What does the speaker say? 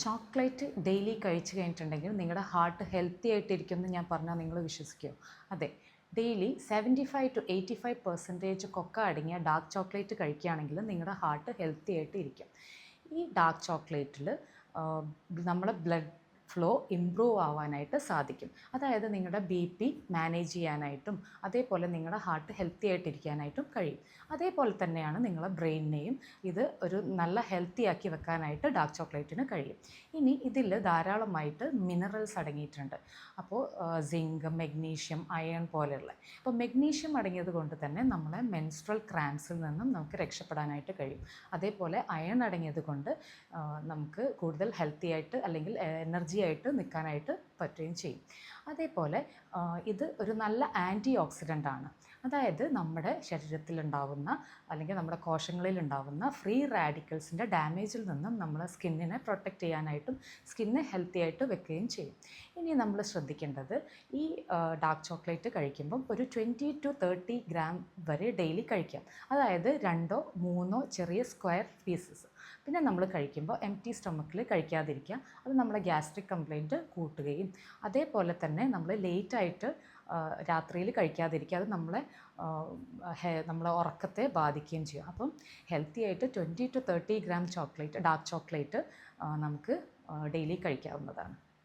Chocolate daily കഴിച്ചു കഴിഞ്ഞിട്ടുണ്ടെങ്കിൽ നിങ്ങളുടെ ഹാർട്ട് ഹെൽത്തി ആയിട്ടിരിക്കുമെന്ന് ഞാൻ പറഞ്ഞാൽ നിങ്ങൾ വിശ്വസിക്കുമോ? അതെ, ഡെയിലി 75-85% കൊക്ക അടങ്ങിയ ഡാർക്ക് ചോക്ലേറ്റ് കഴിക്കുകയാണെങ്കിൽ നിങ്ങളുടെ ഹാർട്ട് ഹെൽത്തി ആയിട്ട് ഇരിക്കും. ഈ ഡാർക്ക് ചോക്ലേറ്റിൽ നമ്മളെ ബ്ലഡ് ഫ്ലോ ഇമ്പ്രൂവ് ആവാനായിട്ട് സാധിക്കും. അതായത് നിങ്ങളുടെ BP മാനേജ് ചെയ്യാനായിട്ടും അതേപോലെ നിങ്ങളുടെ ഹാർട്ട് ഹെൽത്തി ആയിട്ടിരിക്കാനായിട്ടും കഴിയും. അതേപോലെ തന്നെയാണ് നിങ്ങളുടെ ബ്രെയിനിനെയും ഇത് ഒരു നല്ല ഹെൽത്തി ആക്കി വെക്കാനായിട്ട് ഡാർക്ക് ചോക്ലേറ്റിന് കഴിയും. ഇനി ഇതിൽ ധാരാളമായിട്ട് മിനറൽസ് അടങ്ങിയിട്ടുണ്ട്. അപ്പോൾ സിങ്ക്, മെഗ്നീഷ്യം, അയൺ പോലെയുള്ള. അപ്പോൾ മെഗ്നീഷ്യം അടങ്ങിയത് കൊണ്ട് തന്നെ നമ്മളെ മെൻസ്ട്രൽ ക്രാംസിൽ നിന്നും നമുക്ക് രക്ഷപ്പെടാനായിട്ട് കഴിയും. അതേപോലെ അയൺ അടങ്ങിയത് കൊണ്ട് നമുക്ക് കൂടുതൽ ഹെൽത്തി ആയിട്ട് അല്ലെങ്കിൽ എനർജി ആയിട്ട് നിൽക്കാനായിട്ട് പറ്റുകയും ചെയ്യും. അതേപോലെ ഇത് ഒരു നല്ല ആൻറ്റി ഓക്സിഡൻ്റ് ആണ്. അതായത് നമ്മുടെ ശരീരത്തിലുണ്ടാവുന്ന അല്ലെങ്കിൽ നമ്മുടെ കോശങ്ങളിലുണ്ടാവുന്ന ഫ്രീ റാഡിക്കൽസിൻ്റെ ഡാമേജിൽ നിന്നും നമ്മളെ സ്കിന്നിനെ പ്രൊട്ടക്റ്റ് ചെയ്യാനായിട്ടും സ്കിന്നെ ഹെൽത്തി ആയിട്ട് വെക്കുകയും ചെയ്യും. ഇനി നമ്മൾ ശ്രദ്ധിക്കേണ്ടത് ഈ ഡാർക്ക് ചോക്ലേറ്റ് കഴിക്കുമ്പം ഒരു 20-30 ഗ്രാം വരെ ഡെയിലി കഴിക്കാം. അതായത് 2-3 ചെറിയ സ്ക്വയർ പീസസ്. പിന്നെ നമ്മൾ കഴിക്കുമ്പോൾ എംപ്റ്റി സ്റ്റൊമക്കിൽ കഴിക്കാതിരിക്കുക. അത് നമ്മളെ ഗ്യാസ്ട്രിക് കംപ്ലയിൻറ്റ് കൂട്ടുകയും അതേപോലെ തന്നെ നമ്മൾ ലേറ്റായിട്ട് രാത്രിയിൽ കഴിക്കാതിരിക്കുക. അത് നമ്മളെ ഉറക്കത്തെ ബാധിക്കുകയും ചെയ്യും. അപ്പം ഹെൽത്തി ആയിട്ട് 20-30 ഗ്രാം ചോക്ലേറ്റ്, ഡാർക്ക് ചോക്ലേറ്റ് നമുക്ക് ഡെയിലി കഴിക്കാവുന്നതാണ്.